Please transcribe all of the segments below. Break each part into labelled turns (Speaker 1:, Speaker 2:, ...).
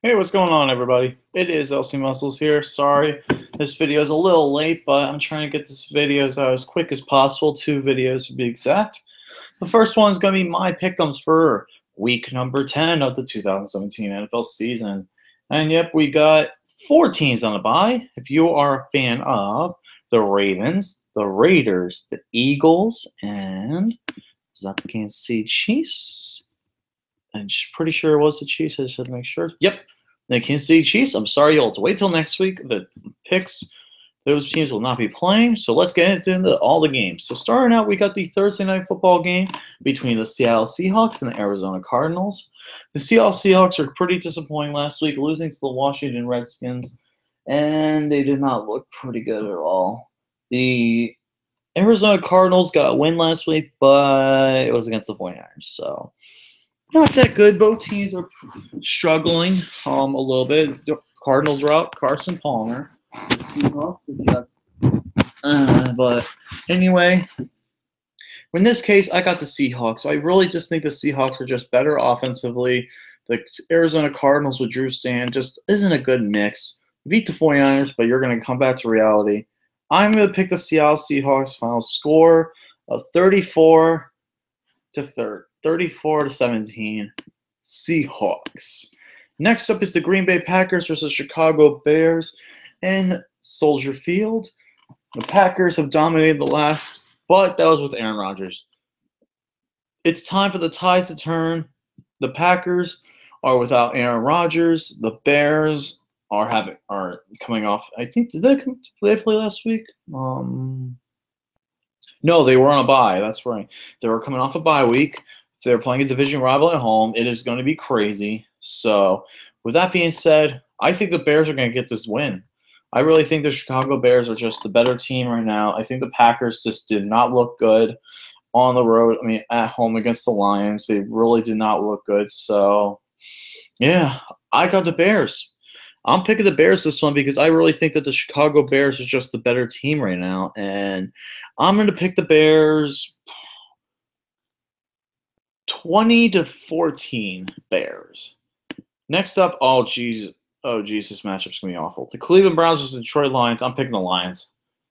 Speaker 1: Hey, what's going on, everybody? It is LC Muscles here. Sorry, this video is a little late, but I'm trying to get this videos out as quick as possible. 2 videos to be exact. The first one is going to be my pick'ems for week number 10 of the 2017 NFL season. And yep, we got 4 teams on the bye. If you are a fan of the Ravens, the Raiders, the Eagles, and is that the Kansas City Chiefs? I'm just pretty sure it was the Chiefs. I just had to make sure. Yep, the Kansas City Chiefs. I'm sorry, you'll have to wait till next week. The picks, those teams will not be playing. So let's get into all the games. So starting out, we got the Thursday night football game between the Seattle Seahawks and the Arizona Cardinals. The Seattle Seahawks are pretty disappointing last week, losing to the Washington Redskins, and they did not look pretty good at all. The Arizona Cardinals got a win last week, but it was against the 49ers, so not that good. Both teams are struggling a little bit. The Cardinals are out Carson Palmer. But anyway, in this case, I got the Seahawks. I really just think the Seahawks are just better offensively. The Arizona Cardinals with Drew Stand just isn't a good mix. Beat the 49ers, but you're going to come back to reality. I'm going to pick the Seattle Seahawks final score of 34 to 17 Seahawks. Next up is the Green Bay Packers versus Chicago Bears in Soldier Field. The Packers have dominated the last, but that was with Aaron Rodgers. It's time for the tides to turn. The Packers are without Aaron Rodgers. The Bears are coming off. I think did they play last week? No, they were on a bye. That's right. They were coming off a bye week. They're playing a division rival at home. It is going to be crazy. So, with that being said, I think the Bears are going to get this win. I really think the Chicago Bears are just the better team right now. I think the Packers just did not look good on the road. I mean, at home against the Lions, they really did not look good. So, yeah, I got the Bears. I'm picking the Bears this one because I really think that the Chicago Bears is just the better team right now. And I'm going to pick the Bears 20 to 14 Bears. Next up, this matchup's going to be awful. The Cleveland Browns versus the Detroit Lions. I'm picking the Lions.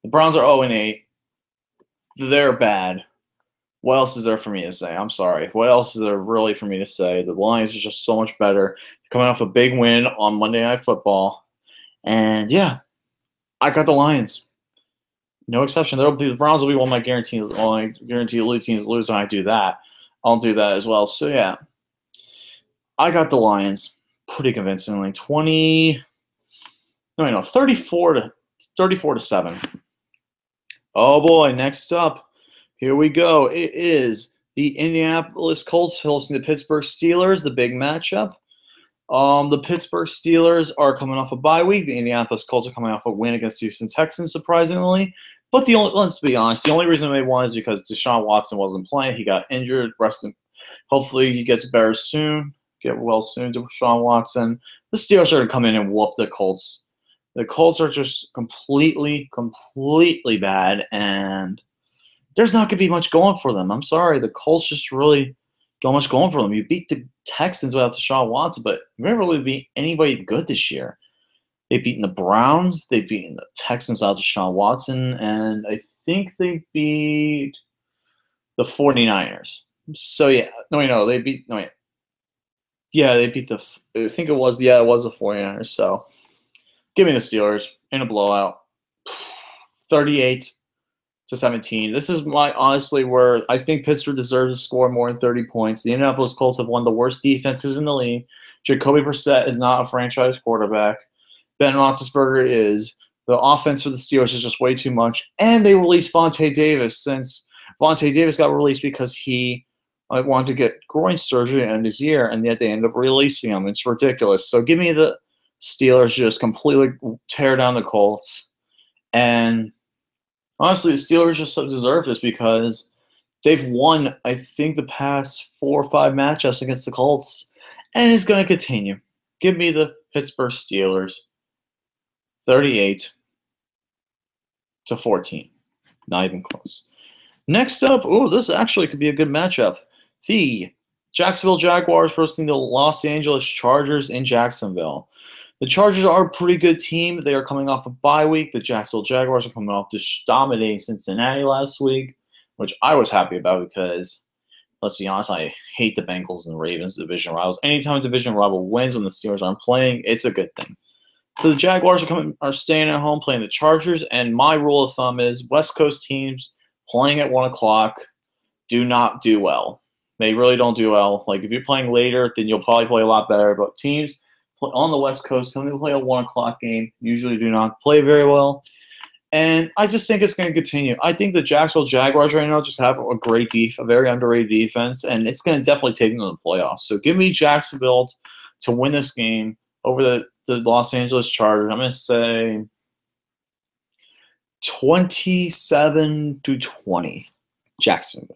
Speaker 1: The Browns are 0-8. They're bad. What else is there for me to say? I'm sorry. What else is there really for me to say? The Lions are just so much better. Coming off a big win on Monday Night Football. And, yeah, I got the Lions. No exception. The Browns will be one of my guaranteed elite teams to lose when I do that. I'll do that as well. So, yeah, I got the Lions pretty convincingly. 34 to 7. Oh, boy, next up. Here we go. It is the Indianapolis Colts hosting the Pittsburgh Steelers, the big matchup. The Pittsburgh Steelers are coming off a bye week. The Indianapolis Colts are coming off a win against the Houston Texans, surprisingly. But let's be honest, the only reason they won is because Deshaun Watson wasn't playing. He got injured. Hopefully he gets better soon. Get well soon to Deshaun Watson. The Steelers are going to come in and whoop the Colts. The Colts are just completely bad, and there's not going to be much going for them. I'm sorry. The Colts just really don't much going for them. You beat the Texans without Deshaun Watson, but you never really beat anybody good this year. They've beaten the Browns. They've beaten the Texans without Deshaun Watson, and I think they beat the 49ers. So, yeah. They beat – they beat the – I think it was the 49ers. So, give me the Steelers in a blowout. 38 to 17. This is honestly where I think Pittsburgh deserves to score more than 30 points. The Indianapolis Colts have one of the worst defenses in the league. Jacoby Brissett is not a franchise quarterback. Ben Roethlisberger is. The offense for the Steelers is just way too much. And they released Vontae Davis since Vontae Davis got released because he wanted to get groin surgery at the end of his year, and yet they ended up releasing him. It's ridiculous. So give me the Steelers just completely tear down the Colts. And honestly, the Steelers just deserve this because they've won, I think, the past 4 or 5 matchups against the Colts, and it's going to continue. Give me the Pittsburgh Steelers 38 to 14. Not even close. Next up, this actually could be a good matchup. The Jacksonville Jaguars hosting the Los Angeles Chargers in Jacksonville. The Chargers are a pretty good team. They are coming off a bye week. The Jacksonville Jaguars are coming off just dominating Cincinnati last week, which I was happy about because, let's be honest, I hate the Bengals and Ravens division rivals. Anytime a division rival wins when the Steelers aren't playing, it's a good thing. So the Jaguars are staying at home playing the Chargers, and my rule of thumb is West Coast teams playing at 1 o'clock do not do well. They really don't do well. Like, if you're playing later, then you'll probably play a lot better. But teams on the West Coast, when they play a 1 o'clock game, usually do not play very well. And I just think it's going to continue. I think the Jacksonville Jaguars right now just have a very underrated defense, and it's going to definitely take them to the playoffs. So give me Jacksonville to win this game over the Los Angeles Chargers. I'm going to say 27-20, Jacksonville.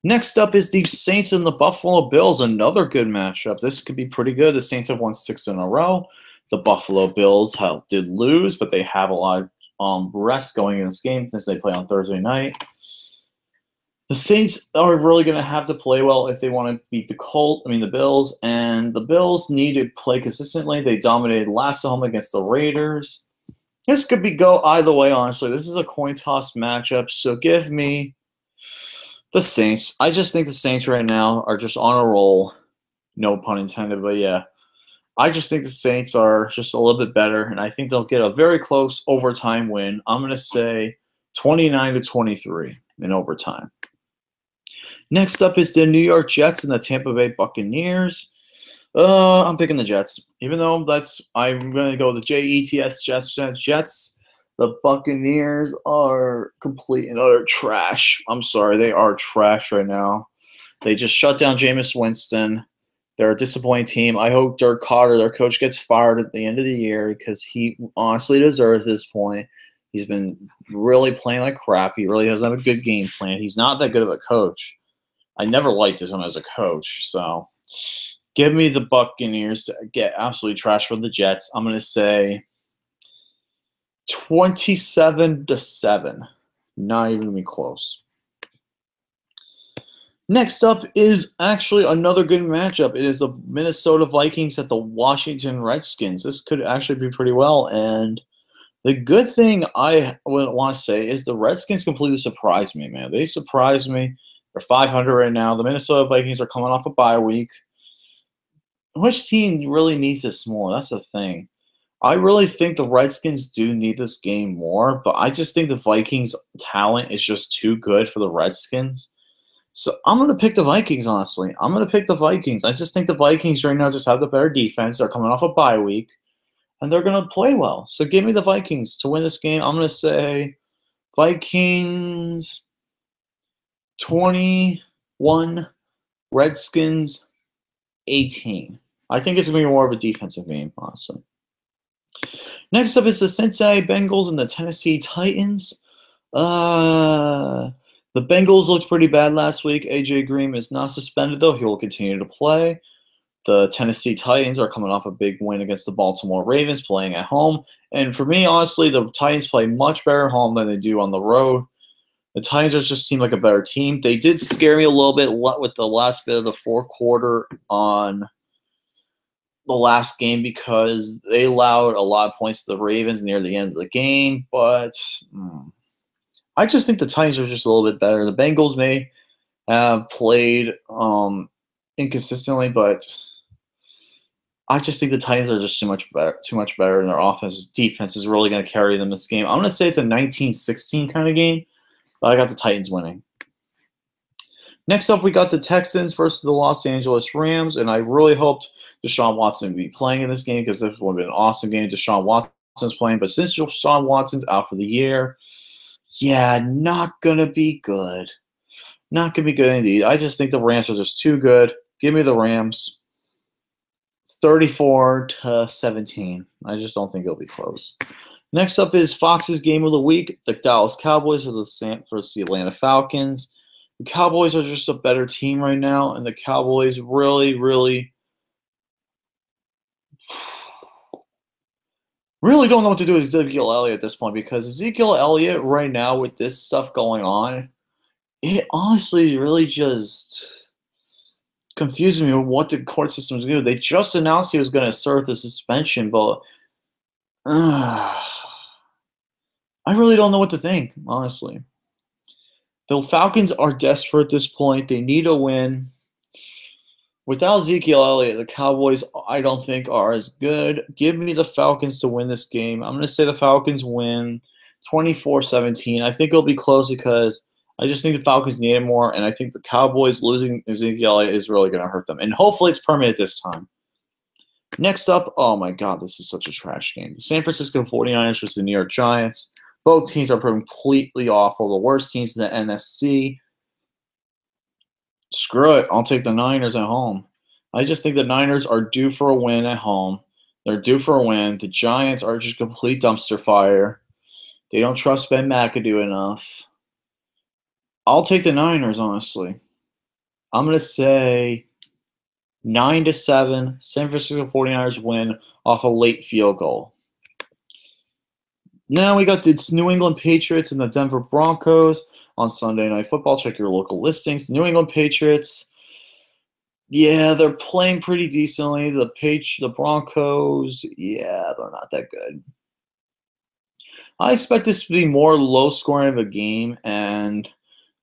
Speaker 1: Next up is the Saints and the Buffalo Bills, another good matchup. This could be pretty good. The Saints have won 6 in a row. The Buffalo Bills did lose, but they have a lot of rest going in this game since they play on Thursday night. The Saints are really going to have to play well if they want to beat the Bills, and the Bills need to play consistently. They dominated last home against the Raiders. This could go either way, honestly. This is a coin toss matchup, so give me the Saints. I just think the Saints right now are just on a roll. No pun intended, but yeah. I just think the Saints are just a little bit better, and I think they'll get a very close overtime win. I'm going to say 29-23 in overtime. Next up is the New York Jets and the Tampa Bay Buccaneers. I'm picking the Jets, even though I'm going to go with the Jets. The Buccaneers are complete and utter trash. I'm sorry, they are trash right now. They just shut down Jameis Winston. They're a disappointing team. I hope Dirk Carter, their coach, gets fired at the end of the year because he honestly deserves this point. He's been really playing like crap. He really doesn't have a good game plan. He's not that good of a coach. I never liked him as a coach. So give me the Buccaneers to get absolutely trashed from the Jets. I'm going to say 27-7. Not even going to be close. Next up is actually another good matchup. It is the Minnesota Vikings at the Washington Redskins. This could actually be pretty well. And the good thing I would want to say is the Redskins completely surprised me, man. They surprised me. They're 500 right now. The Minnesota Vikings are coming off a bye week. Which team really needs this more? That's the thing. I really think the Redskins do need this game more, but I just think the Vikings' talent is just too good for the Redskins. So I'm going to pick the Vikings, honestly. I'm going to pick the Vikings. I just think the Vikings right now just have the better defense. They're coming off a bye week, and they're going to play well. So give me the Vikings to win this game. I'm going to say Vikings 21, Redskins 18. I think it's going to be more of a defensive game, honestly. Next up is the Cincinnati Bengals and the Tennessee Titans. The Bengals looked pretty bad last week. A.J. Green is not suspended, though. He will continue to play. The Tennessee Titans are coming off a big win against the Baltimore Ravens, playing at home. And for me, honestly, the Titans play much better at home than they do on the road. The Titans just seem like a better team. They did scare me a little bit with the last bit of the fourth quarter on the last game because they allowed a lot of points to the Ravens near the end of the game. But I just think the Titans are just a little bit better. The Bengals may have played inconsistently, but I just think the Titans are just too much better, and their defense is really going to carry them this game. I'm going to say it's a 19-16 kind of game, but I got the Titans winning. Next up, we got the Texans versus the Los Angeles Rams, and I really hoped Deshaun Watson would be playing in this game because this would have been an awesome game. Deshaun Watson's playing, but since Deshaun Watson's out for the year, yeah, not going to be good. Not going to be good indeed. I just think the Rams are just too good. Give me the Rams 34-17. I just don't think it'll be close. Next up is Fox's game of the week, the Dallas Cowboys versus the Atlanta Falcons. The Cowboys are just a better team right now, and the Cowboys really don't know what to do with Ezekiel Elliott at this point because Ezekiel Elliott right now with this stuff going on, it honestly really just confusing me with what the court system is going to do. They just announced he was going to assert the suspension, but I really don't know what to think, honestly. The Falcons are desperate at this point. They need a win. Without Ezekiel Elliott, the Cowboys, I don't think, are as good. Give me the Falcons to win this game. I'm going to say the Falcons win 24-17. I think it'll be close because I just think the Falcons need it more, and I think the Cowboys losing Ezekiel Elliott is really going to hurt them. And hopefully it's permanent this time. Next up, oh my God, this is such a trash game. The San Francisco 49ers versus the New York Giants. Both teams are completely awful. The worst teams in the NFC. Screw it. I'll take the Niners at home. I just think the Niners are due for a win at home. They're due for a win. The Giants are just complete dumpster fire. They don't trust Ben McAdoo enough. I'll take the Niners, honestly. I'm going to say 9-7. San Francisco 49ers win off a late field goal. Now we got the New England Patriots and the Denver Broncos on Sunday Night Football. Check your local listings. New England Patriots, yeah, they're playing pretty decently. The Broncos, yeah, they're not that good. I expect this to be more low-scoring of a game, and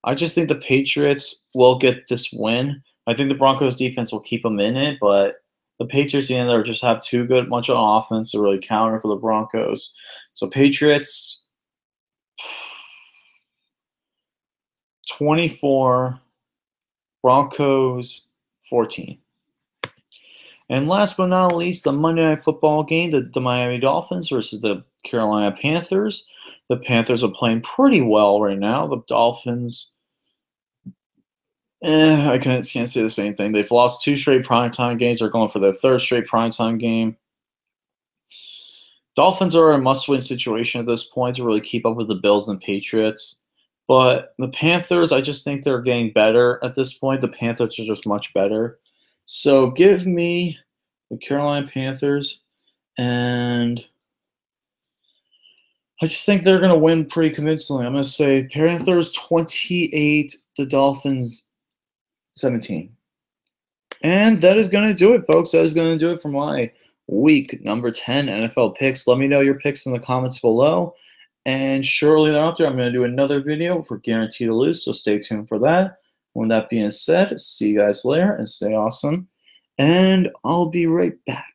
Speaker 1: I just think the Patriots will get this win. I think the Broncos defense will keep them in it, but the Patriots in there just have too good much on offense to really counter for the Broncos. So Patriots 24, Broncos 14. And last but not least, the Monday Night Football game, the Miami Dolphins versus the Carolina Panthers. The Panthers are playing pretty well right now. The Dolphins, I can't say the same thing. They've lost 2 straight primetime games. They're going for their 3rd straight primetime game. Dolphins are in a must-win situation at this point to really keep up with the Bills and Patriots. But the Panthers, I just think they're getting better at this point. The Panthers are just much better. So give me the Carolina Panthers, and I just think they're going to win pretty convincingly. I'm going to say Panthers 28, the Dolphins 17. And that is going to do it, folks. That is going to do it for my week number 10 NFL picks. Let me know your picks in the comments below. And shortly thereafter, I'm going to do another video for Guaranteed to Lose, so stay tuned for that. With that being said, see you guys later and stay awesome. And I'll be right back.